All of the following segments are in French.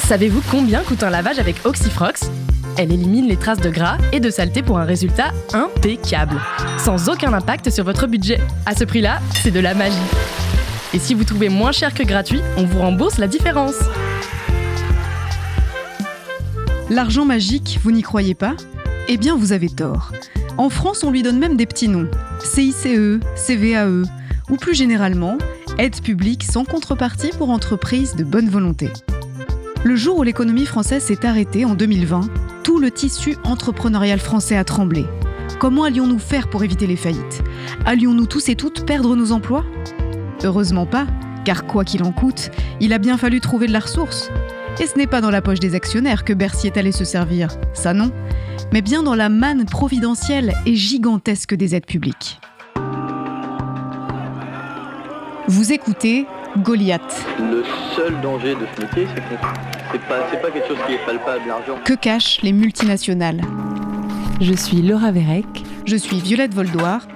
Savez-vous combien coûte un lavage avec Oxyfrox ? Elle élimine les traces de gras et de saleté pour un résultat impeccable, sans aucun impact sur votre budget. À ce prix-là, c'est de la magie. Et si vous trouvez moins cher que gratuit, on vous rembourse la différence. L'argent magique, vous n'y croyez pas ? Eh bien, vous avez tort. En France, on lui donne même des petits noms. CICE, CVAE, ou plus généralement, aide publique sans contrepartie pour entreprises de bonne volonté. Le jour où l'économie française s'est arrêtée en 2020, tout le tissu entrepreneurial français a tremblé. Comment allions-nous faire pour éviter les faillites ? Allions-nous tous et toutes perdre nos emplois ? Heureusement pas, car quoi qu'il en coûte, il a bien fallu trouver de la ressource. Et ce n'est pas dans la poche des actionnaires que Bercy est allé se servir, ça non, mais bien dans la manne providentielle et gigantesque des aides publiques. Vous écoutez Goliath. Le seul danger de ce métier, c'est que c'est pas quelque chose qui est palpable, l'argent. Que cachent les multinationales ? Je suis Laura Vérec. Je suis Violette Voldoir.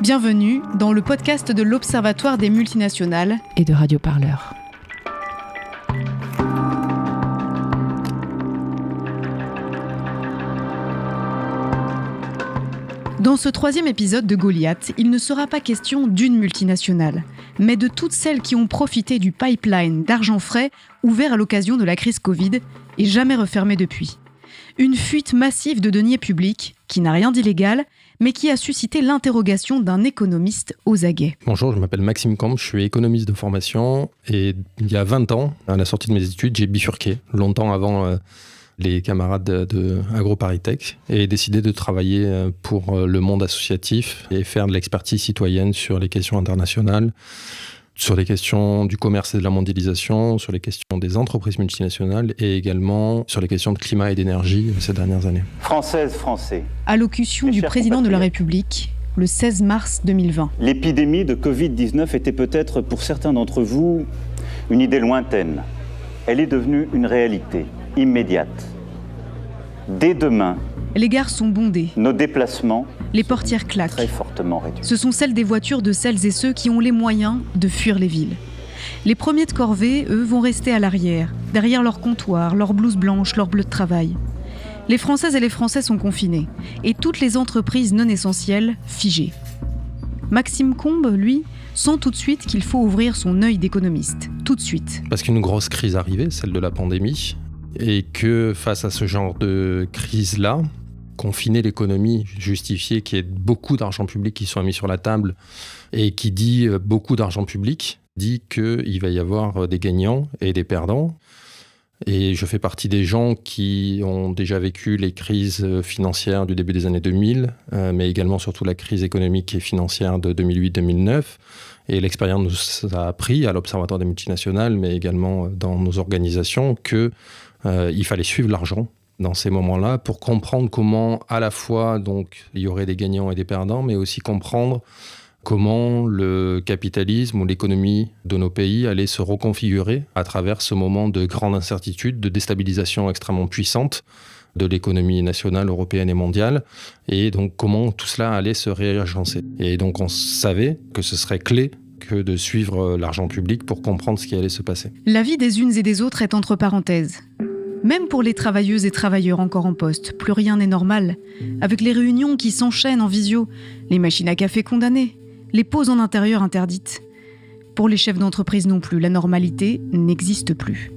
Bienvenue dans le podcast de l'Observatoire des multinationales et de Radio Parleur. Dans ce 3e épisode de Goliath, il ne sera pas question d'une multinationale, mais de toutes celles qui ont profité du pipeline d'argent frais ouvert à l'occasion de la crise Covid et jamais refermé depuis. Une fuite massive de deniers publics qui n'a rien d'illégal, mais qui a suscité l'interrogation d'un économiste aux aguets. Bonjour, je m'appelle Maxime Combe, je suis économiste de formation et il y a 20 ans, à la sortie de mes études, j'ai bifurqué, longtemps avant les camarades de AgroParisTech, et décidé de travailler pour le monde associatif et faire de l'expertise citoyenne sur les questions internationales, sur les questions du commerce et de la mondialisation, sur les questions des entreprises multinationales et également sur les questions de climat et d'énergie ces dernières années. Françaises, Français. Allocution du président de la République, le 16 mars 2020. L'épidémie de Covid-19 était peut-être pour certains d'entre vous une idée lointaine. Elle est devenue une réalité immédiate. Dès demain, les gares sont bondées. Nos déplacements, les portières claquent. Très fortement réduits. Ce sont celles des voitures de celles et ceux qui ont les moyens de fuir les villes. Les premiers de corvée, eux, vont rester à l'arrière, derrière leur comptoir, leur blouse blanche, leur bleu de travail. Les Françaises et les Français sont confinés, et toutes les entreprises non essentielles figées. Maxime Combe, lui, sent tout de suite qu'il faut ouvrir son œil d'économiste. Tout de suite. Parce qu'une grosse crise arrivait, celle de la pandémie, et que face à ce genre de crise-là, confiner l'économie, justifier qu'il y ait beaucoup d'argent public qui soit mis sur la table, et qui dit beaucoup d'argent public, dit qu'il va y avoir des gagnants et des perdants. Et je fais partie des gens qui ont déjà vécu les crises financières du début des années 2000, mais également surtout la crise économique et financière de 2008-2009. Et l'expérience nous a appris à l'Observatoire des multinationales, mais également dans nos organisations, qu'il fallait suivre l'argent dans ces moments-là pour comprendre comment, à la fois, donc, il y aurait des gagnants et des perdants, mais aussi comprendre comment le capitalisme ou l'économie de nos pays allait se reconfigurer à travers ce moment de grande incertitude, de déstabilisation extrêmement puissante de l'économie nationale, européenne et mondiale, et donc comment tout cela allait se réagencer. Et donc on savait que ce serait clé que de suivre l'argent public pour comprendre ce qui allait se passer. La vie des unes et des autres est entre parenthèses. Même pour les travailleuses et travailleurs encore en poste, plus rien n'est normal. Avec les réunions qui s'enchaînent en visio, les machines à café condamnées, les pauses en intérieur interdites. Pour les chefs d'entreprise non plus, la normalité n'existe plus.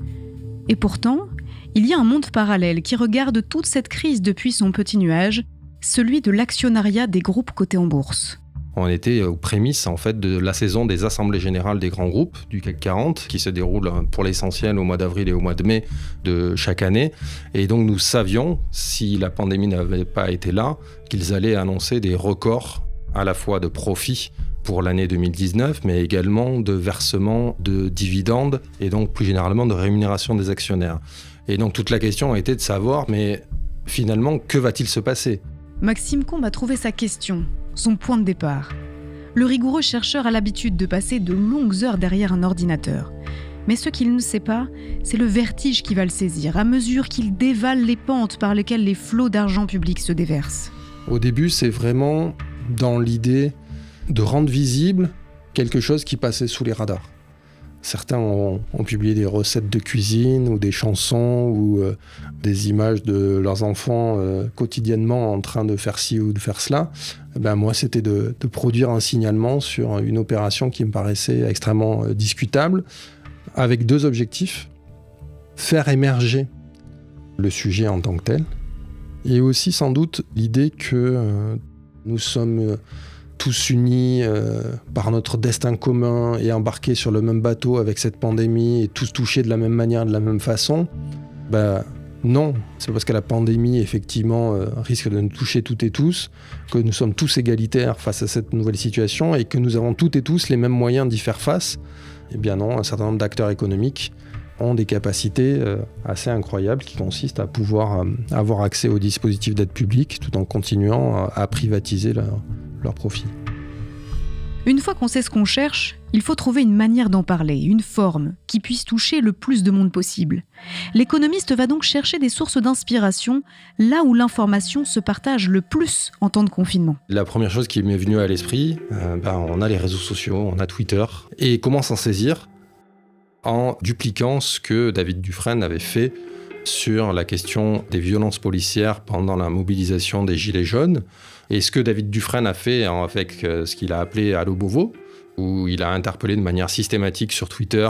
Et pourtant, il y a un monde parallèle qui regarde toute cette crise depuis son petit nuage, celui de l'actionnariat des groupes cotés en bourse. On était aux prémices en fait, de la saison des assemblées générales des grands groupes du CAC 40 qui se déroule pour l'essentiel au mois d'avril et au mois de mai de chaque année. Et donc nous savions, si la pandémie n'avait pas été là, qu'ils allaient annoncer des records à la fois de profits pour l'année 2019, mais également de versement de dividendes et donc plus généralement de rémunération des actionnaires. Et donc toute la question a été de savoir, mais finalement, que va-t-il se passer ? Maxime Combe a trouvé sa question, son point de départ. Le rigoureux chercheur a l'habitude de passer de longues heures derrière un ordinateur. Mais ce qu'il ne sait pas, c'est le vertige qui va le saisir à mesure qu'il dévale les pentes par lesquelles les flots d'argent public se déversent. Au début, c'est vraiment dans l'idée de rendre visible quelque chose qui passait sous les radars. Certains ont publié des recettes de cuisine ou des chansons ou des images de leurs enfants quotidiennement en train de faire ci ou de faire cela. Moi, c'était de produire un signalement sur une opération qui me paraissait extrêmement discutable, avec 2 objectifs. Faire émerger le sujet en tant que tel, et aussi sans doute l'idée que nous sommes tous unis par notre destin commun et embarqués sur le même bateau avec cette pandémie et tous touchés de la même manière, de la même façon. Non, c'est parce que la pandémie, effectivement, risque de nous toucher toutes et tous, que nous sommes tous égalitaires face à cette nouvelle situation et que nous avons toutes et tous les mêmes moyens d'y faire face. Eh bien non, un certain nombre d'acteurs économiques ont des capacités assez incroyables qui consistent à pouvoir avoir accès aux dispositifs d'aide publique tout en continuant à privatiser leurs profits. Une fois qu'on sait ce qu'on cherche, il faut trouver une manière d'en parler, une forme qui puisse toucher le plus de monde possible. L'économiste va donc chercher des sources d'inspiration là où l'information se partage le plus en temps de confinement. La première chose qui m'est venue à l'esprit, on a les réseaux sociaux, on a Twitter. Et comment s'en saisir ? En dupliquant ce que David Dufresne avait fait sur la question des violences policières pendant la mobilisation des Gilets jaunes. Et ce que David Dufresne a fait avec ce qu'il a appelé Allo Beauvau, où il a interpellé de manière systématique sur Twitter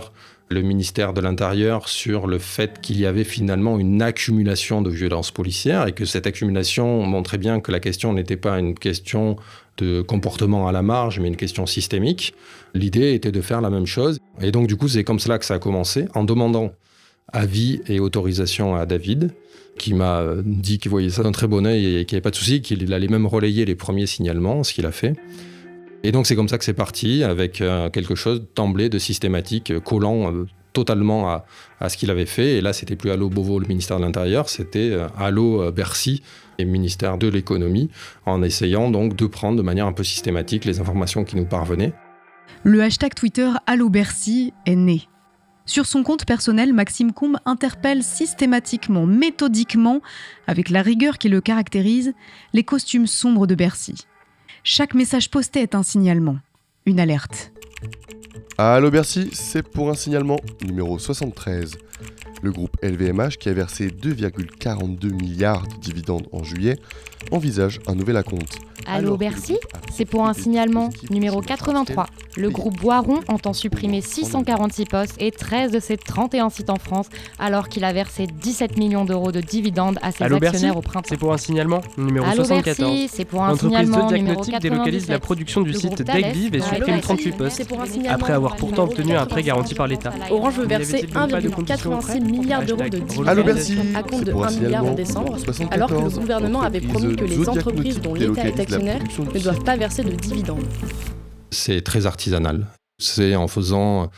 le ministère de l'Intérieur sur le fait qu'il y avait finalement une accumulation de violences policières et que cette accumulation montrait bien que la question n'était pas une question de comportement à la marge, mais une question systémique. L'idée était de faire la même chose. Et donc, du coup, c'est comme cela que ça a commencé, en demandant avis et autorisation à David, qui m'a dit qu'il voyait ça d'un très bon œil et qu'il n'y avait pas de souci, qu'il allait même relayer les premiers signalements, ce qu'il a fait. Et donc, c'est comme ça que c'est parti, avec quelque chose d'emblée de systématique, collant totalement à ce qu'il avait fait. Et là, c'était plus Allo Beauvau, le ministère de l'Intérieur, c'était Allo Bercy, et ministère de l'économie, en essayant donc de prendre de manière un peu systématique les informations qui nous parvenaient. Le hashtag Twitter Allo Bercy est né. Sur son compte personnel, Maxime Combes interpelle systématiquement, méthodiquement, avec la rigueur qui le caractérise, les costumes sombres de Bercy. Chaque message posté est un signalement, une alerte. Allo Bercy, c'est pour un signalement numéro 73. Le groupe LVMH, qui a versé 2,42 milliards de dividendes en juillet, envisage un nouvel acompte. Allo Bercy, c'est pour un signalement numéro 83. Le groupe Boiron entend supprimer 646 postes et 13 de ses 31 sites en France, alors qu'il a versé 17 millions d'euros de dividendes à ses actionnaires au printemps. C'est pour un signalement numéro Allo 74. Bercy, c'est pour un signalement numéro 97. Délocalise la production du site Degviv et supprime 38 postes, après avoir pourtant obtenu un prêt garanti par l'État. Orange veut verser 1,86 milliard d'euros de Allo dividendes Bercy, à compte de 1 milliard en décembre, alors que le gouvernement avait promis que les entreprises dont l'État est actionnaire ne doivent pas verser de dividendes. C'est très artisanal. C'est en faisant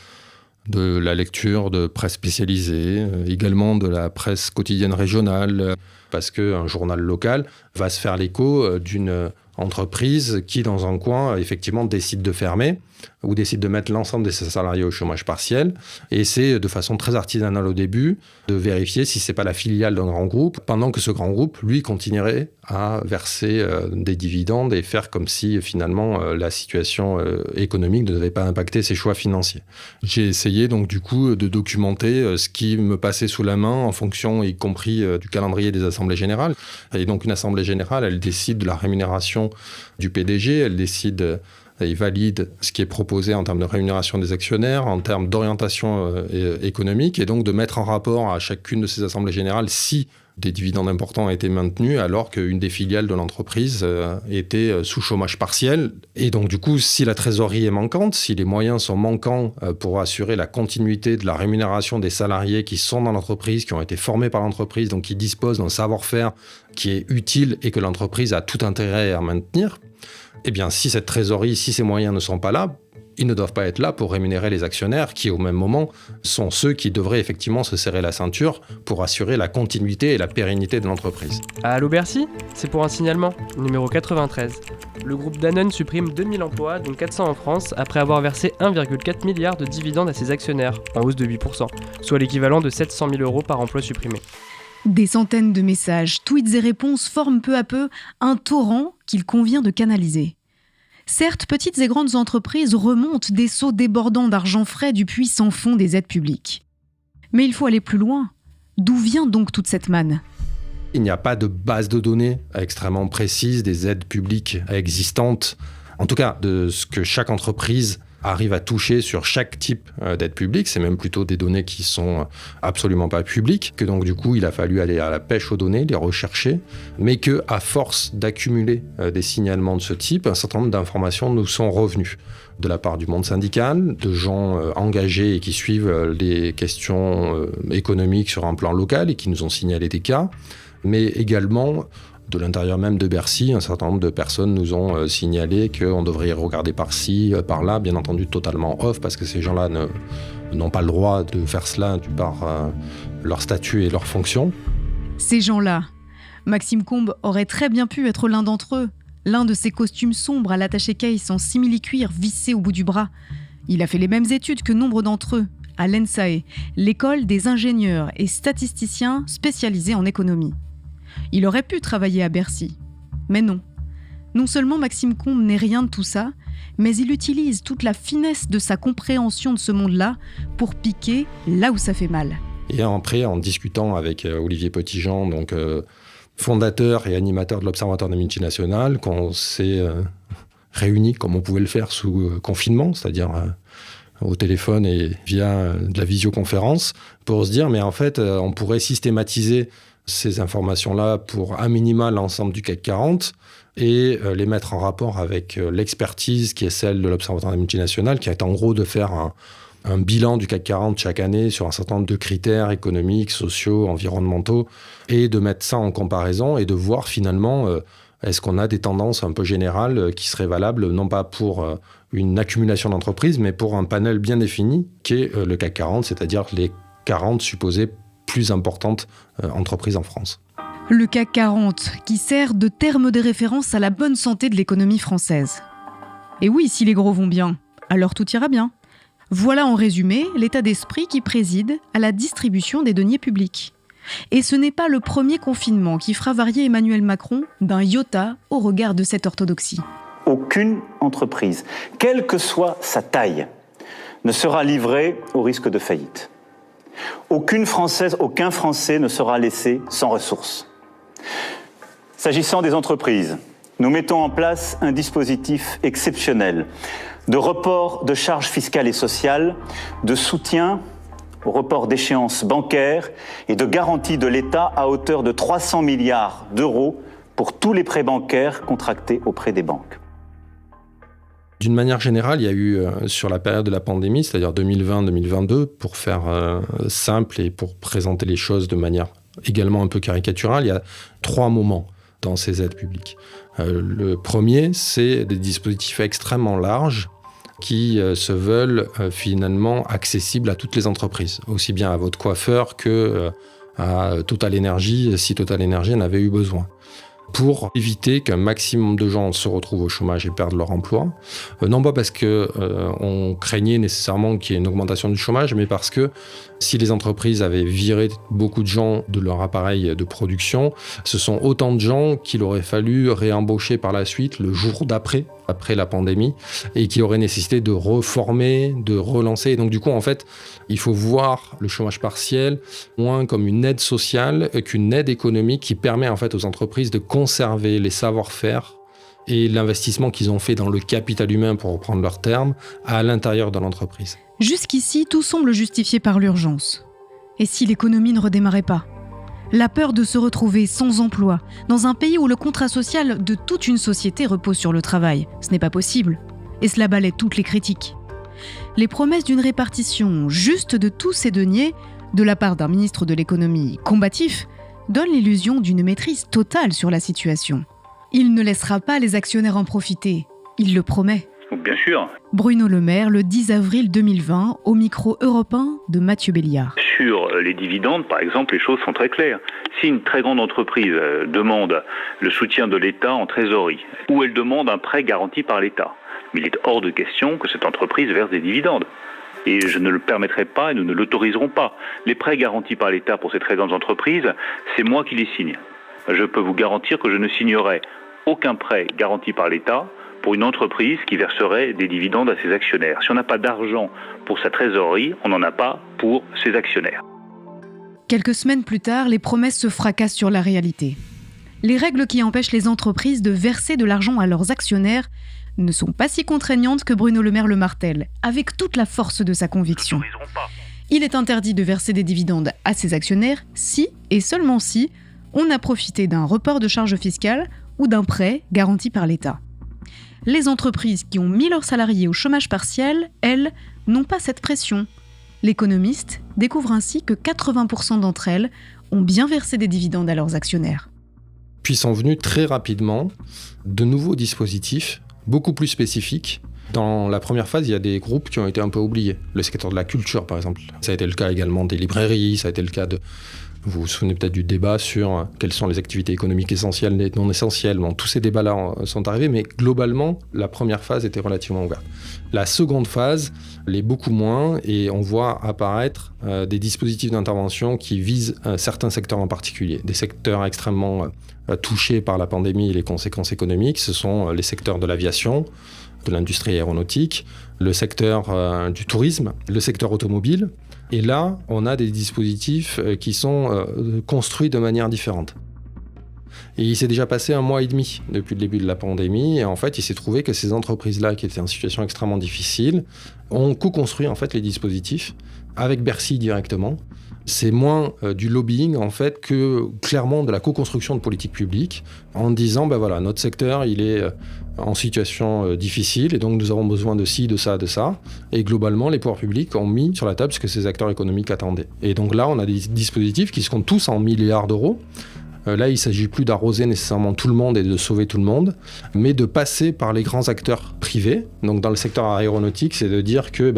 de la lecture de presse spécialisée, également de la presse quotidienne régionale, parce qu'un journal local va se faire l'écho d'une entreprise qui, dans un coin, effectivement, décide de fermer ou décide de mettre l'ensemble de ses salariés au chômage partiel. Et c'est de façon très artisanale au début de vérifier si ce n'est pas la filiale d'un grand groupe, pendant que ce grand groupe, lui, continuerait à verser des dividendes et faire comme si, finalement, la situation économique ne devait pas impacter ses choix financiers. J'ai essayé, donc, du coup, de documenter ce qui me passait sous la main en fonction, y compris, du calendrier des assemblées générales. Et donc, une assemblée générale, elle décide de la rémunération du PDG, elle décide et valide ce qui est proposé en termes de rémunération des actionnaires, en termes d'orientation économique, et donc de mettre en rapport à chacune de ces assemblées générales si des dividendes importants étaient maintenus, alors qu'une des filiales de l'entreprise était sous chômage partiel. Et donc du coup, si la trésorerie est manquante, si les moyens sont manquants pour assurer la continuité de la rémunération des salariés qui sont dans l'entreprise, qui ont été formés par l'entreprise, donc qui disposent d'un savoir-faire qui est utile et que l'entreprise a tout intérêt à maintenir, eh bien, si cette trésorerie, si ces moyens ne sont pas là, ils ne doivent pas être là pour rémunérer les actionnaires qui, au même moment, sont ceux qui devraient effectivement se serrer la ceinture pour assurer la continuité et la pérennité de l'entreprise. Allo Bercy, c'est pour un signalement numéro 93. Le groupe Danone supprime 2000 emplois, dont 400 en France, après avoir versé 1,4 milliard de dividendes à ses actionnaires, en hausse de 8%, soit l'équivalent de 700 000 euros par emploi supprimé. Des centaines de messages, tweets et réponses forment peu à peu un torrent qu'il convient de canaliser. Certes, petites et grandes entreprises remontent des seaux débordants d'argent frais du puits sans fond des aides publiques. Mais il faut aller plus loin. D'où vient donc toute cette manne ? Il n'y a pas de base de données extrêmement précise des aides publiques existantes, en tout cas de ce que chaque entreprise arrive à toucher sur chaque type d'aide publique. C'est même plutôt des données qui sont absolument pas publiques, que donc du coup il a fallu aller à la pêche aux données, les rechercher, mais que à force d'accumuler des signalements de ce type, un certain nombre d'informations nous sont revenues de la part du monde syndical, de gens engagés et qui suivent les questions économiques sur un plan local et qui nous ont signalé des cas, mais également de l'intérieur même de Bercy, un certain nombre de personnes nous ont signalé qu'on devrait regarder par-ci, par-là, bien entendu totalement off, parce que ces gens-là n'ont pas le droit de faire cela par leur statut et leur fonction. Ces gens-là, Maxime Combes aurait très bien pu être l'un d'entre eux, l'un de ces costumes sombres à l'attaché-case en simili-cuir vissé au bout du bras. Il a fait les mêmes études que nombre d'entre eux, à l'ENSAE, l'école des ingénieurs et statisticiens spécialisés en économie. Il aurait pu travailler à Bercy. Mais non. Non seulement Maxime Combes n'est rien de tout ça, mais il utilise toute la finesse de sa compréhension de ce monde-là pour piquer là où ça fait mal. Et après, en discutant avec Olivier Petitjean, donc fondateur et animateur de l'Observatoire des multinationales, qu'on s'est réunis comme on pouvait le faire sous confinement, c'est-à-dire au téléphone et via de la visioconférence, pour se dire, mais en fait, on pourrait systématiser ces informations-là pour à minima l'ensemble du CAC 40 et les mettre en rapport avec l'expertise qui est celle de l'Observatoire des multinationales, qui est en gros de faire un bilan du CAC 40 chaque année sur un certain nombre de critères économiques, sociaux, environnementaux, et de mettre ça en comparaison et de voir finalement est-ce qu'on a des tendances un peu générales qui seraient valables, non pas pour une accumulation d'entreprises, mais pour un panel bien défini qui est le CAC 40, c'est-à-dire les 40 supposées plus importantes entreprises en France. Le CAC 40, qui sert de terme de référence à la bonne santé de l'économie française. Et oui, si les gros vont bien, alors tout ira bien. Voilà en résumé l'état d'esprit qui préside à la distribution des deniers publics. Et ce n'est pas le premier confinement qui fera varier Emmanuel Macron d'un iota au regard de cette orthodoxie. Aucune entreprise, quelle que soit sa taille, ne sera livrée au risque de faillite. Aucune Française, aucun Français ne sera laissé sans ressources. S'agissant des entreprises, nous mettons en place un dispositif exceptionnel de report de charges fiscales et sociales, de soutien au report d'échéances bancaires et de garantie de l'État à hauteur de 300 milliards d'euros pour tous les prêts bancaires contractés auprès des banques. D'une manière générale, il y a eu, sur la période de la pandémie, c'est-à-dire 2020-2022, pour faire simple et pour présenter les choses de manière également un peu caricaturale, il y a 3 moments dans ces aides publiques. Le premier, c'est des dispositifs extrêmement larges qui se veulent finalement accessibles à toutes les entreprises, aussi bien à votre coiffeur que à Total Energy, si Total Energy en avait eu besoin, pour éviter qu'un maximum de gens se retrouvent au chômage et perdent leur emploi. Non pas parce qu'on craignait nécessairement qu'il y ait une augmentation du chômage, mais parce que si les entreprises avaient viré beaucoup de gens de leur appareil de production, ce sont autant de gens qu'il aurait fallu réembaucher par la suite le jour d'après, après la pandémie, et qui aurait nécessité de reformer, de relancer. Et donc du coup, en fait, il faut voir le chômage partiel moins comme une aide sociale qu'une aide économique qui permet en fait aux entreprises de conserver les savoir-faire et l'investissement qu'ils ont fait dans le capital humain, pour reprendre leur terme, à l'intérieur de l'entreprise. Jusqu'ici, tout semble justifié par l'urgence. Et si l'économie ne redémarrait pas ? La peur de se retrouver sans emploi, dans un pays où le contrat social de toute une société repose sur le travail, ce n'est pas possible. Et cela balaie toutes les critiques. Les promesses d'une répartition juste de tous ces deniers, de la part d'un ministre de l'économie combatif, donnent l'illusion d'une maîtrise totale sur la situation. Il ne laissera pas les actionnaires en profiter, il le promet. Bien sûr. Bruno Le Maire, le 10 avril 2020, au micro Europe 1 de Mathieu Béliard. Sur les dividendes, par exemple, les choses sont très claires. Si une très grande entreprise demande le soutien de l'État en trésorerie, ou elle demande un prêt garanti par l'État, il est hors de question que cette entreprise verse des dividendes. Et je ne le permettrai pas et nous ne l'autoriserons pas. Les prêts garantis par l'État pour ces très grandes entreprises, c'est moi qui les signe. Je peux vous garantir que je ne signerai aucun prêt garanti par l'État pour une entreprise qui verserait des dividendes à ses actionnaires. Si on n'a pas d'argent pour sa trésorerie, on n'en a pas pour ses actionnaires. Quelques semaines plus tard, les promesses se fracassent sur la réalité. Les règles qui empêchent les entreprises de verser de l'argent à leurs actionnaires ne sont pas si contraignantes que Bruno Le Maire le martèle, avec toute la force de sa conviction. Il est interdit de verser des dividendes à ses actionnaires si, et seulement si, on a profité d'un report de charges fiscales ou d'un prêt garanti par l'État. Les entreprises qui ont mis leurs salariés au chômage partiel, elles, n'ont pas cette pression. L'économiste découvre ainsi que 80% d'entre elles ont bien versé des dividendes à leurs actionnaires. Puis sont venus très rapidement de nouveaux dispositifs, beaucoup plus spécifiques. Dans la première phase, il y a des groupes qui ont été un peu oubliés. Le secteur de la culture, par exemple. Ça a été le cas également des librairies, ça a été le cas de... Vous vous souvenez peut-être du débat sur quelles sont les activités économiques essentielles et non essentielles. Bon, tous ces débats-là sont arrivés, mais globalement, la première phase était relativement ouverte. La seconde phase l'est beaucoup moins, et on voit apparaître des dispositifs d'intervention qui visent certains secteurs en particulier. Des secteurs extrêmement touchés par la pandémie et les conséquences économiques. Ce sont les secteurs de l'aviation, de l'industrie aéronautique, le secteur du tourisme, le secteur automobile. Et là, on a des dispositifs qui sont construits de manière différente. Et il s'est déjà passé 1 mois et demi depuis le début de la pandémie. Et en fait, il s'est trouvé que ces entreprises-là, qui étaient en situation extrêmement difficile, ont co-construit en fait les dispositifs avec Bercy directement. C'est moins du lobbying en fait que clairement de la co-construction de politiques publiques en disant ben voilà, notre secteur il est en situation difficile et donc nous avons besoin de ci, de ça, de ça. Et globalement, les pouvoirs publics ont mis sur la table ce que ces acteurs économiques attendaient. Et donc là, on a des dispositifs qui se comptent tous en milliards d'euros. Là, il ne s'agit plus d'arroser nécessairement tout le monde et de sauver tout le monde, mais de passer par les grands acteurs privés. Donc dans le secteur aéronautique, c'est de dire que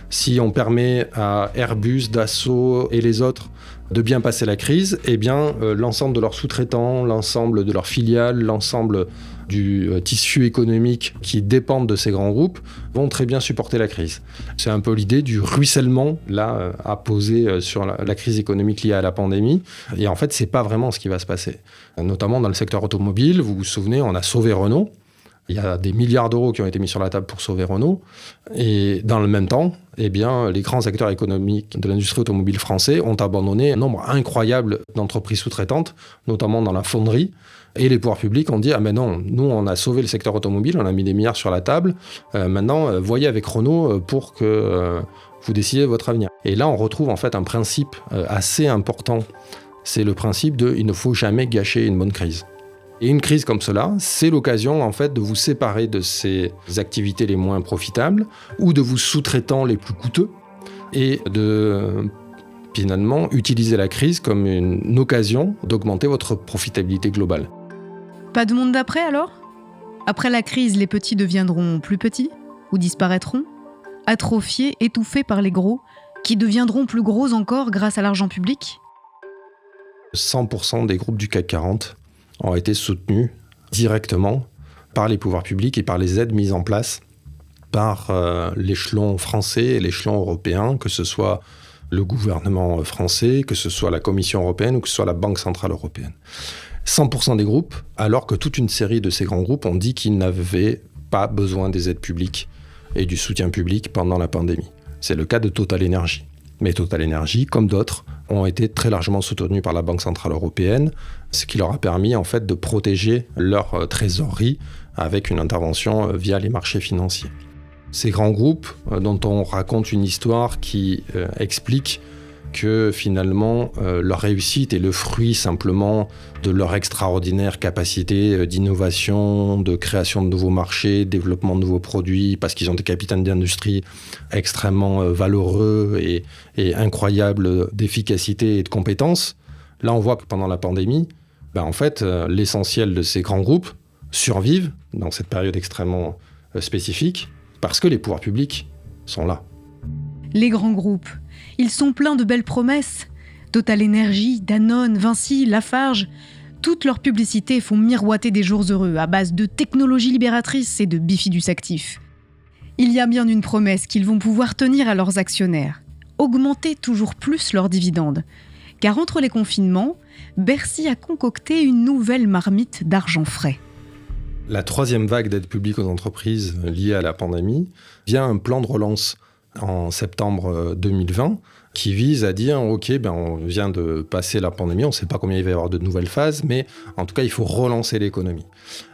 si on permet à Airbus, Dassault et les autres de bien passer la crise, eh bien l'ensemble de leurs sous-traitants, l'ensemble de leurs filiales, l'ensemble du tissu économique qui dépendent de ces grands groupes vont très bien supporter la crise. C'est un peu l'idée du ruissellement là à poser sur la crise économique liée à la pandémie. Et en fait, c'est pas vraiment ce qui va se passer. Notamment dans le secteur automobile, vous vous souvenez, on a sauvé Renault. Il y a des milliards d'euros qui ont été mis sur la table pour sauver Renault. Et dans le même temps, eh bien, les grands acteurs économiques de l'industrie automobile français ont abandonné un nombre incroyable d'entreprises sous-traitantes, notamment dans la fonderie. Et les pouvoirs publics ont dit « Ah mais non, nous on a sauvé le secteur automobile, on a mis des milliards sur la table. Maintenant, voyez avec Renault pour que vous décidiez de votre avenir. » Et là, on retrouve en fait un principe assez important. C'est le principe de « Il ne faut jamais gâcher une bonne crise ». Et une crise comme cela, c'est l'occasion en fait de vous séparer de ces activités les moins profitables ou de vos sous-traitants les plus coûteux et de finalement utiliser la crise comme une occasion d'augmenter votre profitabilité globale. Pas de monde d'après alors ? Après la crise, les petits deviendront plus petits ou disparaîtront, atrophiés, étouffés par les gros, qui deviendront plus gros encore grâce à l'argent public ? 100% des groupes du CAC 40 ont été soutenus directement par les pouvoirs publics et par les aides mises en place par l'échelon français et l'échelon européen, que ce soit le gouvernement français, que ce soit la Commission européenne ou que ce soit la Banque centrale européenne. 100% des groupes, alors que toute une série de ces grands groupes ont dit qu'ils n'avaient pas besoin des aides publiques et du soutien public pendant la pandémie. C'est le cas de Total Energy. Mais Total Energy, comme d'autres, ont été très largement soutenus par la Banque centrale européenne, ce qui leur a permis en fait de protéger leur trésorerie avec une intervention via les marchés financiers. Ces grands groupes dont on raconte une histoire qui explique que finalement leur réussite est le fruit simplement de leur extraordinaire capacité d'innovation, de création de nouveaux marchés, développement de nouveaux produits, parce qu'ils ont des capitaines d'industrie extrêmement valeureux et incroyables d'efficacité et de compétences. Là, on voit que pendant la pandémie, en fait, l'essentiel de ces grands groupes survivent dans cette période extrêmement spécifique parce que les pouvoirs publics sont là. Les grands groupes, ils sont pleins de belles promesses. Total Energy, Danone, Vinci, Lafarge, toutes leurs publicités font miroiter des jours heureux à base de technologies libératrices et de bifidus actifs. Il y a bien une promesse qu'ils vont pouvoir tenir à leurs actionnaires, augmenter toujours plus leurs dividendes. Car entre les confinements, Bercy a concocté une nouvelle marmite d'argent frais. La troisième vague d'aide publique aux entreprises liée à la pandémie via un plan de relance en septembre 2020 qui vise à dire ok, on vient de passer la pandémie, on ne sait pas combien il va y avoir de nouvelles phases, mais en tout cas il faut relancer l'économie.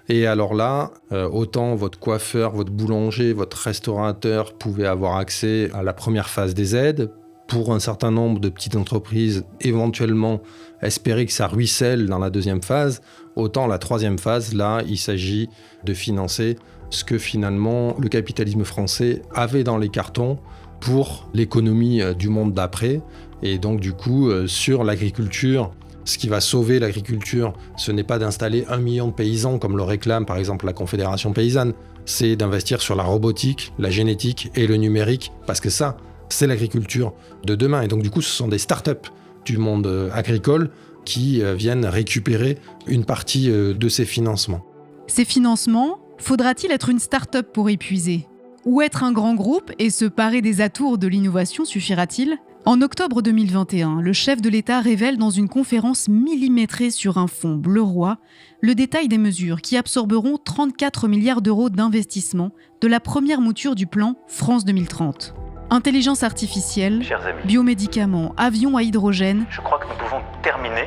Et alors là, autant votre coiffeur, votre boulanger, votre restaurateur pouvaient avoir accès à la première phase des aides. Pour un certain nombre de petites entreprises, éventuellement espérer que ça ruisselle dans la deuxième phase, autant la troisième phase, là, il s'agit de financer ce que finalement le capitalisme français avait dans les cartons pour l'économie du monde d'après. Et donc du coup, sur l'agriculture, ce qui va sauver l'agriculture, ce n'est pas d'installer 1 million de paysans comme le réclame par exemple la Confédération paysanne, c'est d'investir sur la robotique, la génétique et le numérique, parce que ça, c'est l'agriculture de demain. Et donc, du coup, ce sont des startups du monde agricole qui viennent récupérer une partie de ces financements. Ces financements, faudra-t-il être une start-up pour y puiser ? Ou être un grand groupe et se parer des atours de l'innovation suffira-t-il ? En octobre 2021, le chef de l'État révèle dans une conférence millimétrée sur un fond bleu roi le détail des mesures qui absorberont 34 milliards d'euros d'investissement de la première mouture du plan France 2030. Intelligence artificielle, biomédicaments, avions à hydrogène. Je crois que nous pouvons terminer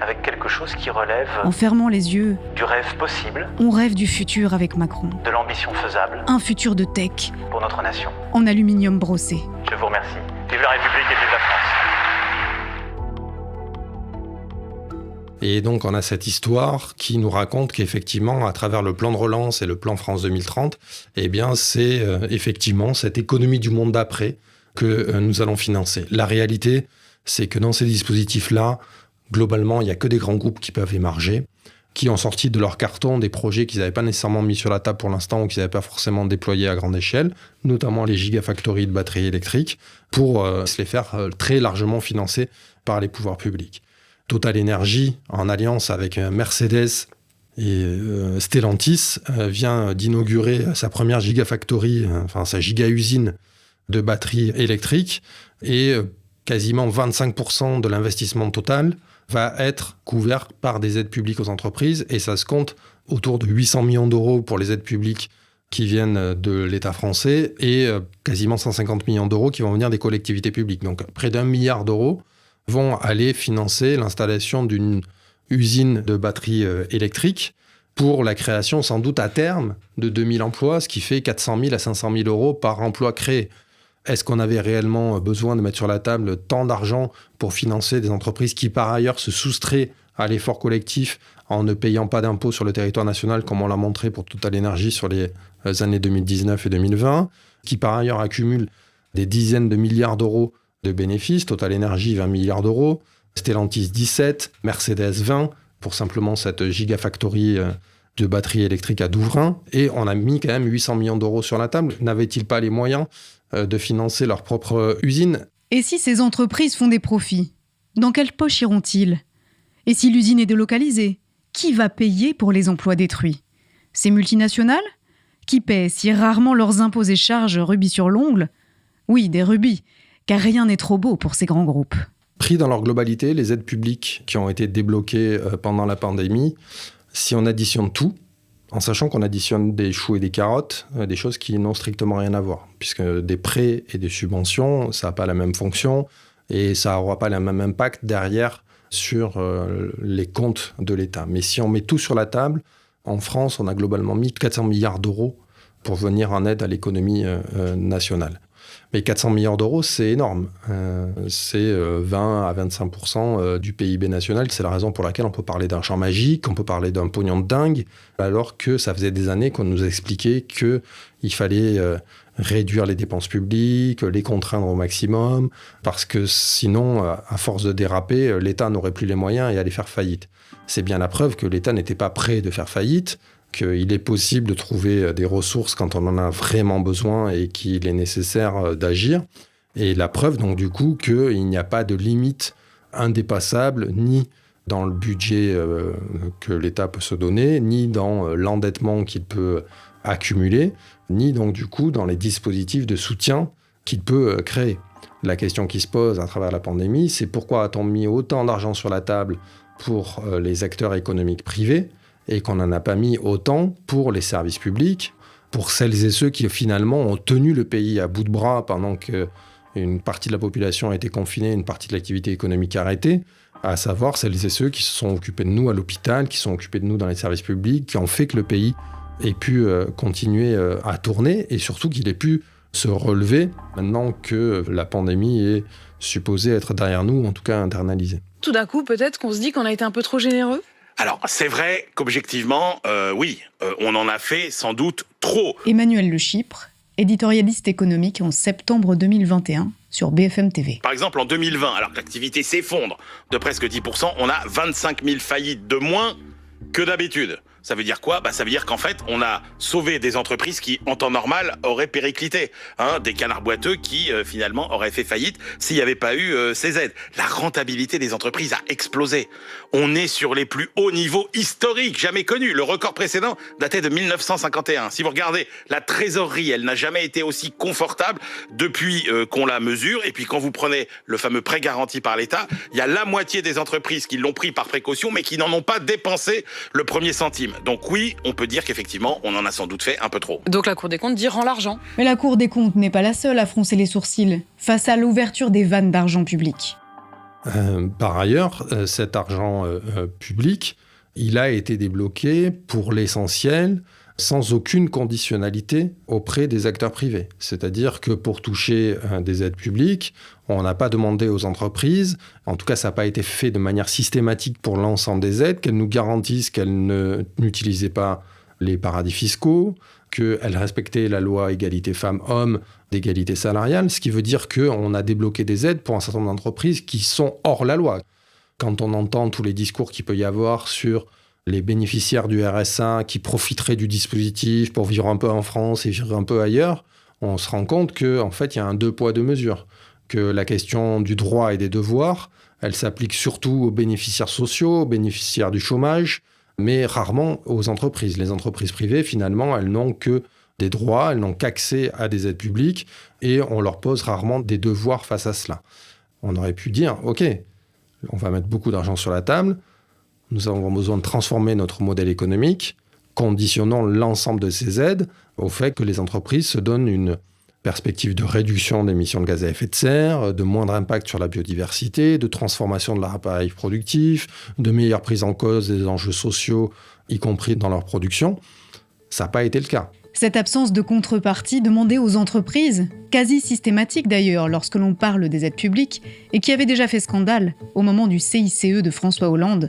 avec quelque chose qui relève En fermant les yeux, du rêve possible, on rêve du futur avec Macron. de l'ambition faisable Un futur de tech, pour notre nation. en aluminium brossé. Je vous remercie. Vive la République et vive la France. Et donc, on a cette histoire qui nous raconte qu'effectivement, à travers le plan de relance et le plan France 2030, eh bien, c'est effectivement cette économie du monde d'après que nous allons financer. La réalité, c'est que dans ces dispositifs-là, globalement, il n'y a que des grands groupes qui peuvent émarger, qui ont sorti de leur carton des projets qu'ils n'avaient pas nécessairement mis sur la table pour l'instant ou qu'ils n'avaient pas forcément déployés à grande échelle, notamment les gigafactories de batteries électriques, pour se les faire très largement financer par les pouvoirs publics. Total Energy, en alliance avec Mercedes et Stellantis, vient d'inaugurer sa première gigafactory, sa giga-usine de batteries électriques, et quasiment 25% de l'investissement total va être couvert par des aides publiques aux entreprises, et ça se compte autour de 800 millions d'euros pour les aides publiques qui viennent de l'État français, et quasiment 150 millions d'euros qui vont venir des collectivités publiques. Donc près d'1 milliard d'euros vont aller financer l'installation d'une usine de batteries électriques pour la création, sans doute à terme, de 2000 emplois, ce qui fait 400 000 à 500 000 euros par emploi créé. Est-ce qu'on avait réellement besoin de mettre sur la table tant d'argent pour financer des entreprises qui, par ailleurs, se soustraient à l'effort collectif en ne payant pas d'impôts sur le territoire national, comme on l'a montré pour Total Energy sur les années 2019 et 2020, qui, par ailleurs, accumulent des dizaines de milliards d'euros de bénéfices, Total Energy 20 milliards d'euros, Stellantis 17, Mercedes 20, pour simplement cette gigafactory de batteries électriques à Douvrin, et on a mis quand même 800 millions d'euros sur la table. N'avaient-ils pas les moyens de financer leur propre usine ? Et si ces entreprises font des profits, dans quelle poche iront-ils ? Et si l'usine est délocalisée, qui va payer pour les emplois détruits ? Ces multinationales ? Qui paient si rarement leurs impôts et charges rubis sur l'ongle ? Oui, des rubis, car rien n'est trop beau pour ces grands groupes. Pris dans leur globalité, les aides publiques qui ont été débloquées pendant la pandémie, si on additionne tout, en sachant qu'on additionne des choux et des carottes, des choses qui n'ont strictement rien à voir, puisque des prêts et des subventions, ça n'a pas la même fonction et ça n'aura pas le même impact derrière sur les comptes de l'État. Mais si on met tout sur la table, en France, on a globalement mis 400 milliards d'euros pour venir en aide à l'économie nationale. Mais 400 milliards d'euros, c'est énorme. C'est 20 à 25% du PIB national. C'est la raison pour laquelle on peut parler d'un champ magique, on peut parler d'un pognon de dingue, alors que ça faisait des années qu'on nous expliquait qu'il fallait réduire les dépenses publiques, les contraindre au maximum, parce que sinon, à force de déraper, l'État n'aurait plus les moyens et allait faire faillite. C'est bien la preuve que l'État n'était pas prêt de faire faillite, qu'il est possible de trouver des ressources quand on en a vraiment besoin et qu'il est nécessaire d'agir. Et la preuve, donc, du coup, qu'il n'y a pas de limite indépassable, ni dans le budget que l'État peut se donner, ni dans l'endettement qu'il peut accumuler, ni donc, du coup, dans les dispositifs de soutien qu'il peut créer. La question qui se pose à travers la pandémie, c'est pourquoi a-t-on mis autant d'argent sur la table pour les acteurs économiques privés et qu'on n'en a pas mis autant pour les services publics, pour celles et ceux qui finalement ont tenu le pays à bout de bras pendant qu'une partie de la population a été confinée, une partie de l'activité économique arrêtée, à savoir celles et ceux qui se sont occupés de nous à l'hôpital, qui se sont occupés de nous dans les services publics, qui ont fait que le pays ait pu continuer à tourner et surtout qu'il ait pu se relever maintenant que la pandémie est supposée être derrière nous, ou en tout cas internalisée. Tout d'un coup, peut-être qu'on se dit qu'on a été un peu trop généreux ? Alors, c'est vrai qu'objectivement, oui, on en a fait sans doute trop. Emmanuel Le Chypre, éditorialiste économique en septembre 2021 sur BFM TV. Par exemple, en 2020, alors que l'activité s'effondre de presque 10%, on a 25 000 faillites de moins que d'habitude. Ça veut dire quoi ? Ça veut dire qu'en fait, on a sauvé des entreprises qui, en temps normal, auraient périclité. Des canards boiteux qui, finalement, auraient fait faillite s'il n'y avait pas eu ces aides. La rentabilité des entreprises a explosé. On est sur les plus hauts niveaux historiques jamais connus. Le record précédent datait de 1951. Si vous regardez, la trésorerie, elle n'a jamais été aussi confortable depuis qu'on la mesure. Et puis, quand vous prenez le fameux prêt garanti par l'État, il y a la moitié des entreprises qui l'ont pris par précaution, mais qui n'en ont pas dépensé le premier centime. Donc oui, on peut dire qu'effectivement, on en a sans doute fait un peu trop. Donc la Cour des comptes dit rend l'argent. Mais la Cour des comptes n'est pas la seule à froncer les sourcils face à l'ouverture des vannes d'argent public. Par ailleurs, cet argent public, il a été débloqué pour l'essentiel sans aucune conditionnalité auprès des acteurs privés. C'est-à-dire que pour toucher des aides publiques, on n'a pas demandé aux entreprises, en tout cas ça n'a pas été fait de manière systématique pour l'ensemble des aides, qu'elles nous garantissent qu'elles n'utilisaient pas les paradis fiscaux, qu'elles respectaient la loi égalité femmes-hommes, d'égalité salariale, ce qui veut dire qu'on a débloqué des aides pour un certain nombre d'entreprises qui sont hors la loi. Quand on entend tous les discours qu'il peut y avoir sur les bénéficiaires du RSA qui profiteraient du dispositif pour vivre un peu en France et vivre un peu ailleurs, on se rend compte qu'en fait, il y a un deux poids, deux mesures. Que la question du droit et des devoirs, elle s'applique surtout aux bénéficiaires sociaux, aux bénéficiaires du chômage, mais rarement aux entreprises. Les entreprises privées, finalement, elles n'ont que des droits, elles n'ont qu'accès à des aides publiques et on leur pose rarement des devoirs face à cela. On aurait pu dire, OK, on va mettre beaucoup d'argent sur la table, nous avons besoin de transformer notre modèle économique, conditionnons l'ensemble de ces aides au fait que les entreprises se donnent une perspective de réduction d'émissions de gaz à effet de serre, de moindre impact sur la biodiversité, de transformation de leur appareil productif, de meilleure prise en cause des enjeux sociaux, y compris dans leur production. Ça n'a pas été le cas. Cette absence de contrepartie demandée aux entreprises, quasi systématique d'ailleurs lorsque l'on parle des aides publiques, et qui avait déjà fait scandale au moment du CICE de François Hollande,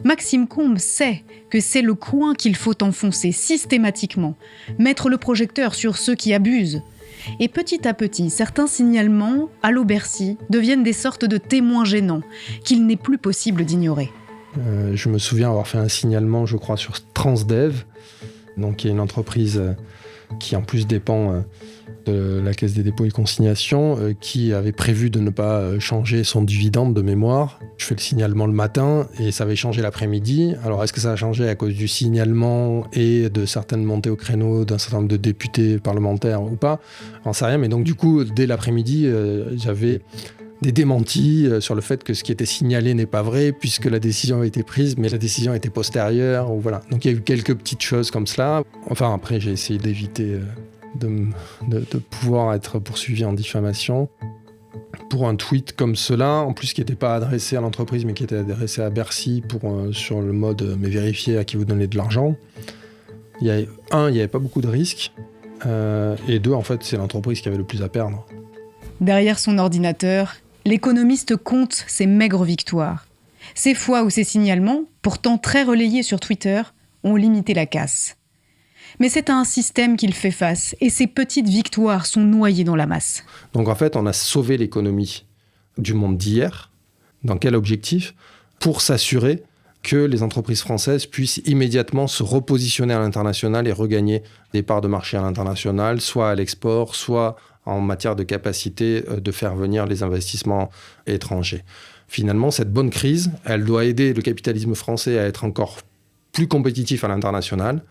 Maxime Combes sait que c'est le coin qu'il faut enfoncer systématiquement, mettre le projecteur sur ceux qui abusent. Et petit à petit, certains signalements, à l'eau Bercy, deviennent des sortes de témoins gênants qu'il n'est plus possible d'ignorer. Je me souviens avoir fait un signalement, je crois, sur Transdev, donc il y a une entreprise qui en plus dépend de la Caisse des dépôts et consignations, qui avait prévu de ne pas changer son dividende de mémoire. Je fais le signalement le matin et ça avait changé l'après-midi. Alors est-ce que ça a changé à cause du signalement et de certaines montées au créneau d'un certain nombre de députés parlementaires ou pas ? J'en sais rien, mais donc du coup, dès l'après-midi, j'avais des démentis sur le fait que ce qui était signalé n'est pas vrai, puisque la décision a été prise, mais la décision était postérieure. Ou voilà. Donc il y a eu quelques petites choses comme cela. Enfin, après, j'ai essayé d'éviter de pouvoir être poursuivi en diffamation pour un tweet comme cela, en plus qui n'était pas adressé à l'entreprise, mais qui était adressé à Bercy sur le mode « mais vérifiez à qui vous donnez de l'argent ». Il n'y avait pas beaucoup de risques, et deux, en fait, c'est l'entreprise qui avait le plus à perdre. Derrière son ordinateur, l'économiste compte ses maigres victoires. Ces fois où ces signalements, pourtant très relayés sur Twitter, ont limité la casse. Mais c'est à un système qu'il fait face, et ces petites victoires sont noyées dans la masse. Donc en fait, on a sauvé l'économie du monde d'hier. Dans quel objectif ? Pour s'assurer que les entreprises françaises puissent immédiatement se repositionner à l'international et regagner des parts de marché à l'international, soit à l'export, soit en matière de capacité de faire venir les investissements étrangers. Finalement, cette bonne crise, elle doit aider le capitalisme français à être encore plus compétitif à l'international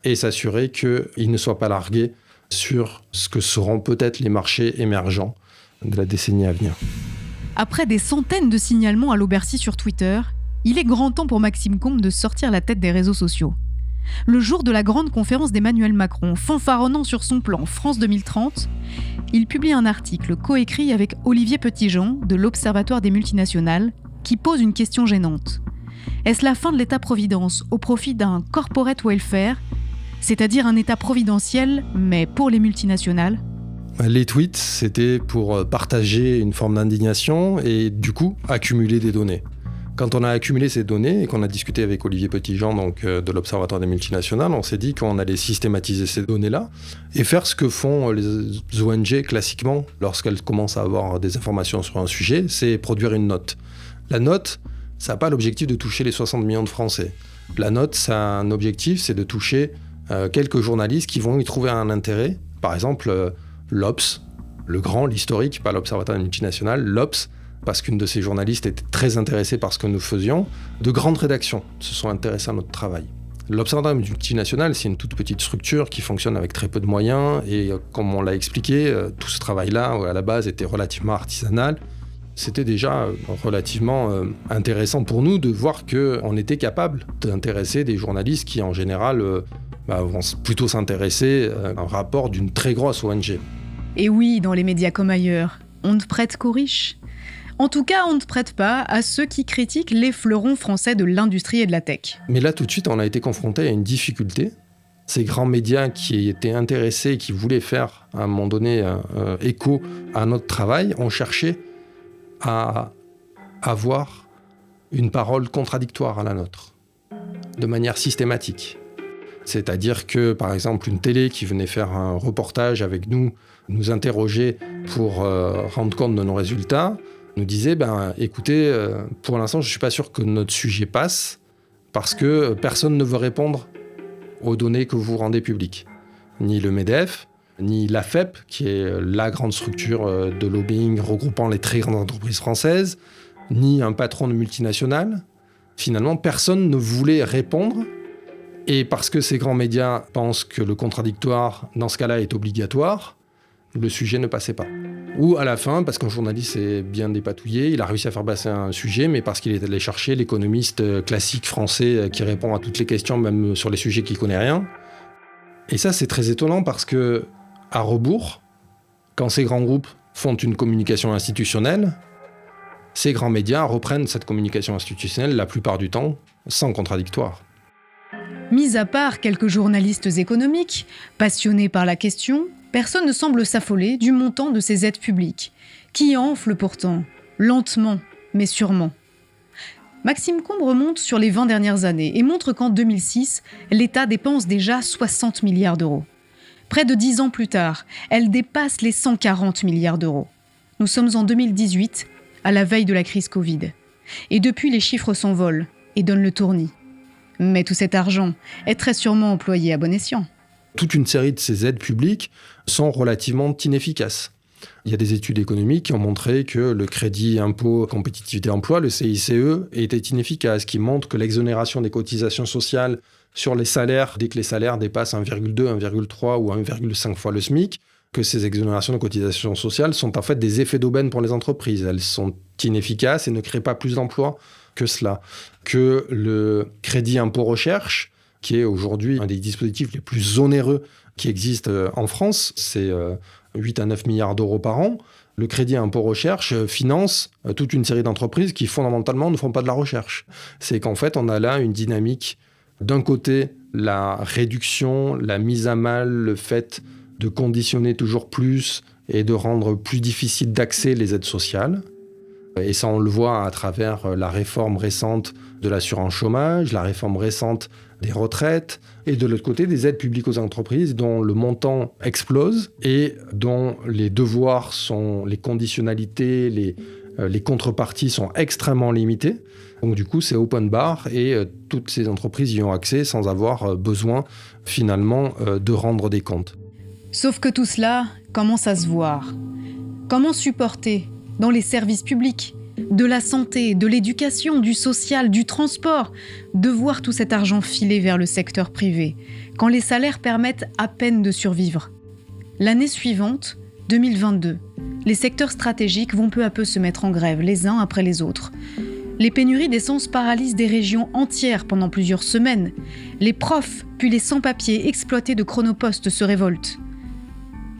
et s'assurer qu'il ne soit pas largué sur ce que seront peut-être les marchés émergents de la décennie à venir. Après des centaines de signalements à l'eau Bercy sur Twitter, Il est grand temps pour Maxime Combe de sortir la tête des réseaux sociaux. Le jour de la grande conférence d'Emmanuel Macron, fanfaronnant sur son plan France 2030, il publie un article coécrit avec Olivier Petitjean de l'Observatoire des multinationales qui pose une question gênante. Est-ce la fin de l'État-providence au profit d'un corporate welfare, c'est-à-dire un État providentiel, mais pour les multinationales ? Les tweets, c'était pour partager une forme d'indignation et du coup, accumuler des données. Quand on a accumulé ces données et qu'on a discuté avec Olivier Petitjean donc, de l'Observatoire des multinationales, on s'est dit qu'on allait systématiser ces données-là et faire ce que font les ONG classiquement lorsqu'elles commencent à avoir des informations sur un sujet, c'est produire une note. La note, ça n'a pas l'objectif de toucher les 60 millions de Français. La note, ça a un objectif, c'est de toucher quelques journalistes qui vont y trouver un intérêt. Par exemple, l'Obs, l'historique, pas l'Observatoire des multinationales, l'Obs, parce qu'une de ces journalistes était très intéressée par ce que nous faisions, de grandes rédactions se sont intéressées à notre travail. L'Observatoire multinational, c'est une toute petite structure qui fonctionne avec très peu de moyens et comme on l'a expliqué, tout ce travail-là, à la base, était relativement artisanal. C'était déjà relativement intéressant pour nous de voir qu'on était capable d'intéresser des journalistes qui, en général, vont plutôt s'intéresser à un rapport d'une très grosse ONG. Et oui, dans les médias comme ailleurs, on ne prête qu'aux riches. En tout cas, on ne prête pas à ceux qui critiquent les fleurons français de l'industrie et de la tech. Mais là, tout de suite, on a été confronté à une difficulté. Ces grands médias qui étaient intéressés, qui voulaient faire, à un moment donné, écho à notre travail, ont cherché à avoir une parole contradictoire à la nôtre, de manière systématique. C'est-à-dire que, par exemple, une télé qui venait faire un reportage avec nous, nous interrogeait pour rendre compte de nos résultats, nous disait écoutez, pour l'instant, je ne suis pas sûr que notre sujet passe parce que personne ne veut répondre aux données que vous rendez publiques. Ni le MEDEF, ni l'AFEP, qui est la grande structure de lobbying regroupant les très grandes entreprises françaises, ni un patron de multinationale. Finalement, personne ne voulait répondre. Et parce que ces grands médias pensent que le contradictoire, dans ce cas-là, est obligatoire, le sujet ne passait pas. Ou à la fin, parce qu'un journaliste est bien dépatouillé, il a réussi à faire passer un sujet, mais parce qu'il est allé chercher l'économiste classique français qui répond à toutes les questions, même sur les sujets qu'il ne connaît rien. Et ça, c'est très étonnant parce que, à rebours, quand ces grands groupes font une communication institutionnelle, ces grands médias reprennent cette communication institutionnelle la plupart du temps sans contradictoire. Mis à part quelques journalistes économiques, passionnés par la question, personne ne semble s'affoler du montant de ces aides publiques, qui enflent pourtant, lentement, mais sûrement. Maxime Combe remonte sur les 20 dernières années et montre qu'en 2006, l'État dépense déjà 60 milliards d'euros. Près de 10 ans plus tard, elle dépasse les 140 milliards d'euros. Nous sommes en 2018, à la veille de la crise Covid. Et depuis, les chiffres s'envolent et donnent le tournis. Mais tout cet argent est très sûrement employé à bon escient. Toute une série de ces aides publiques sont relativement inefficaces. Il y a des études économiques qui ont montré que le crédit impôt compétitivité emploi, le CICE, était inefficace, qui montrent que l'exonération des cotisations sociales sur les salaires, dès que les salaires dépassent 1,2, 1,3 ou 1,5 fois le SMIC, que ces exonérations de cotisations sociales sont en fait des effets d'aubaine pour les entreprises. Elles sont inefficaces et ne créent pas plus d'emplois que cela. Que le crédit impôt recherche, qui est aujourd'hui un des dispositifs les plus onéreux qui existent en France, c'est 8 à 9 milliards d'euros par an. Le crédit impôt recherche finance toute une série d'entreprises qui fondamentalement ne font pas de la recherche. C'est qu'en fait, on a là une dynamique, d'un côté, la réduction, la mise à mal, le fait de conditionner toujours plus et de rendre plus difficile d'accès les aides sociales. Et ça, on le voit à travers la réforme récente de l'assurance chômage, la réforme récente des retraites, et de l'autre côté, des aides publiques aux entreprises dont le montant explose et dont les devoirs sont, les conditionnalités, les contreparties sont extrêmement limitées. Donc du coup, c'est open bar et toutes ces entreprises y ont accès sans avoir besoin finalement de rendre des comptes. Sauf que tout cela commence à se voir. Comment supporter dans les services publics, de la santé, de l'éducation, du social, du transport, de voir tout cet argent filer vers le secteur privé, quand les salaires permettent à peine de survivre. L'année suivante, 2022, les secteurs stratégiques vont peu à peu se mettre en grève, les uns après les autres. Les pénuries d'essence paralysent des régions entières pendant plusieurs semaines. Les profs, puis les sans-papiers exploités de chronopostes se révoltent.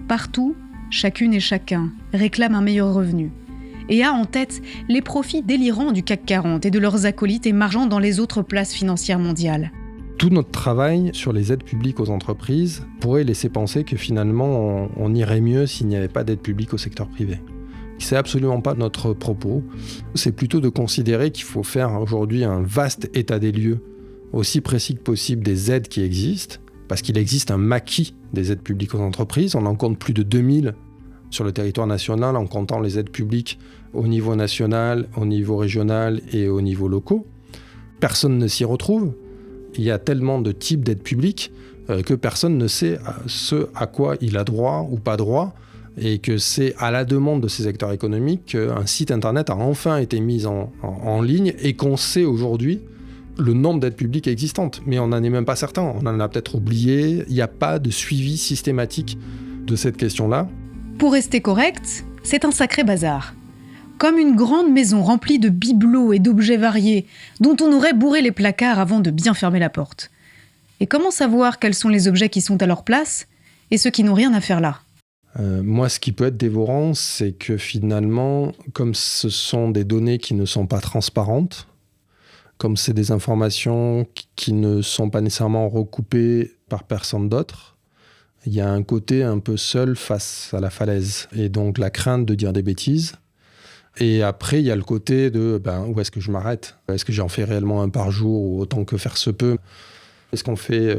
Partout, chacune et chacun réclame un meilleur revenu et a en tête les profits délirants du CAC 40 et de leurs acolytes émergeant dans les autres places financières mondiales. Tout notre travail sur les aides publiques aux entreprises pourrait laisser penser que finalement on irait mieux s'il n'y avait pas d'aide publique au secteur privé. C'est absolument pas notre propos. C'est plutôt de considérer qu'il faut faire aujourd'hui un vaste état des lieux, aussi précis que possible des aides qui existent, parce qu'il existe un maquis des aides publiques aux entreprises. On en compte plus de 2000 sur le territoire national, en comptant les aides publiques au niveau national, au niveau régional et au niveau locaux. Personne ne s'y retrouve. Il y a tellement de types d'aides publiques que personne ne sait ce à quoi il a droit ou pas droit, et que c'est à la demande de ces acteurs économiques qu'un site internet a enfin été mis en ligne et qu'on sait aujourd'hui le nombre d'aides publiques existantes. Mais on n'en est même pas certain, on en a peut-être oublié, il n'y a pas de suivi systématique de cette question-là. Pour rester correct, c'est un sacré bazar. Comme une grande maison remplie de bibelots et d'objets variés dont on aurait bourré les placards avant de bien fermer la porte. Et comment savoir quels sont les objets qui sont à leur place et ceux qui n'ont rien à faire là ? Moi, ce qui peut être dévorant, c'est que finalement, comme ce sont des données qui ne sont pas transparentes, comme c'est des informations qui ne sont pas nécessairement recoupées par personne d'autre, il y a un côté un peu seul face à la falaise. Et donc la crainte de dire des bêtises. Et après, il y a le côté de où est-ce que je m'arrête ? Est-ce que j'en fais réellement un par jour ou autant que faire se peut ? Est-ce qu'on fait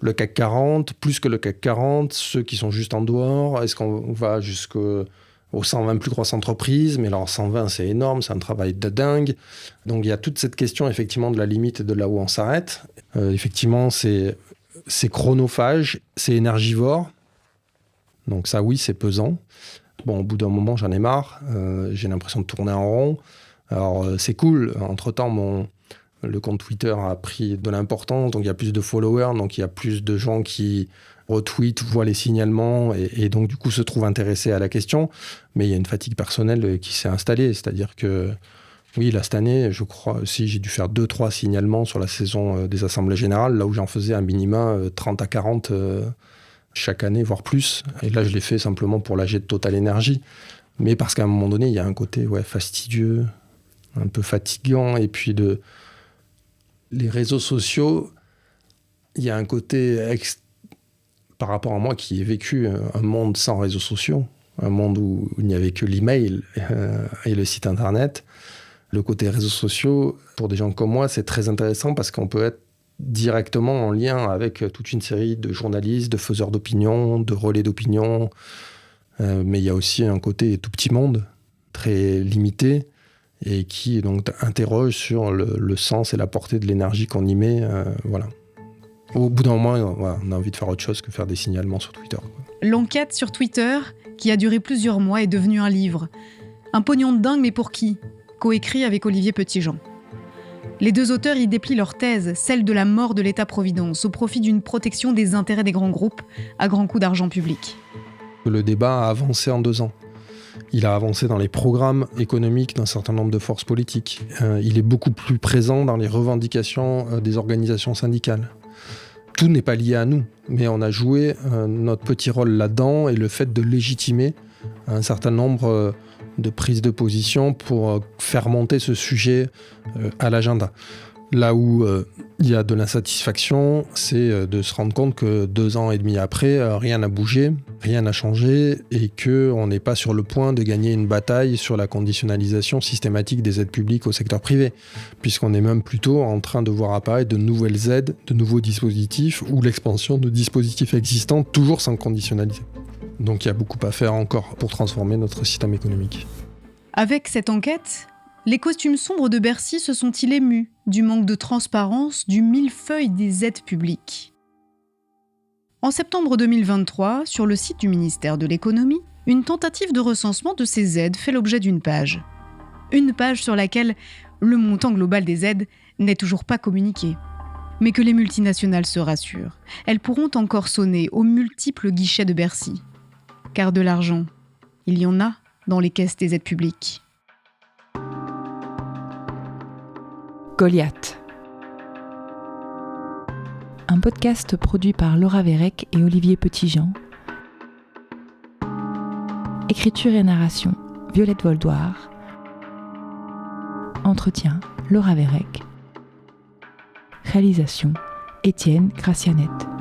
le CAC 40, plus que le CAC 40, ceux qui sont juste en dehors? Est-ce qu'on va jusqu'aux 120 plus grosses entreprises? Mais alors 120, c'est énorme, c'est un travail de dingue. Donc il y a toute cette question effectivement de la limite et de là où on s'arrête. Effectivement, c'est chronophage, c'est énergivore. Donc ça, oui, c'est pesant. Bon, au bout d'un moment, j'en ai marre. J'ai l'impression de tourner en rond. Alors, c'est cool. Entre-temps, le compte Twitter a pris de l'importance. Donc, il y a plus de followers. Donc, il y a plus de gens qui retweetent, voient les signalements et donc, du coup, se trouvent intéressés à la question. Mais il y a une fatigue personnelle qui s'est installée. C'est-à-dire que, oui, là, cette année, je crois, si j'ai dû faire 2-3 signalements sur la saison des assemblées générales, là où j'en faisais un minima 30 à 40 chaque année, voire plus. Et là, je l'ai fait simplement pour l'AG de Total Energy. Mais parce qu'à un moment donné, il y a un côté fastidieux, un peu fatigant. Et puis, les réseaux sociaux, il y a un côté, par rapport à moi qui ai vécu un monde sans réseaux sociaux, un monde où il n'y avait que l'email et le site internet. Le côté réseaux sociaux, pour des gens comme moi, c'est très intéressant parce qu'on peut être directement en lien avec toute une série de journalistes, de faiseurs d'opinion, de relais d'opinion. Mais il y a aussi un côté tout petit monde, très limité, et qui donc interroge sur le sens et la portée de l'énergie qu'on y met. Voilà. Au bout d'un moment, on a envie de faire autre chose que faire des signalements sur Twitter. L'enquête sur Twitter, qui a duré plusieurs mois, est devenue un livre. Un pognon de dingue, mais pour qui ? Coécrit avec Olivier Petitjean. Les deux auteurs y déplient leur thèse, celle de la mort de l'État-providence, au profit d'une protection des intérêts des grands groupes, à grands coups d'argent public. Le débat a avancé en 2 ans. Il a avancé dans les programmes économiques d'un certain nombre de forces politiques. Il est beaucoup plus présent dans les revendications des organisations syndicales. Tout n'est pas lié à nous, mais on a joué notre petit rôle là-dedans et le fait de légitimer un certain nombre de prises de position pour faire monter ce sujet à l'agenda. Là où il y a de l'insatisfaction, c'est de se rendre compte que 2 ans et demi après, rien n'a bougé, rien n'a changé et qu'on n'est pas sur le point de gagner une bataille sur la conditionnalisation systématique des aides publiques au secteur privé, puisqu'on est même plutôt en train de voir apparaître de nouvelles aides, de nouveaux dispositifs ou l'expansion de dispositifs existants, toujours sans conditionnaliser. Donc il y a beaucoup à faire encore pour transformer notre système économique. Avec cette enquête, les costumes sombres de Bercy se sont-ils émus du manque de transparence du millefeuille des aides publiques ? En septembre 2023, sur le site du ministère de l'économie, une tentative de recensement de ces aides fait l'objet d'une page. Une page sur laquelle le montant global des aides n'est toujours pas communiqué. Mais que les multinationales se rassurent, elles pourront encore sonner aux multiples guichets de Bercy. Car de l'argent, il y en a dans les caisses des aides publiques. Goliath. Un podcast produit par Laura Vérec et Olivier Petitjean. Écriture et narration, Violette Voldoir. Entretien, Laura Vérec. Réalisation, Étienne Gracianette.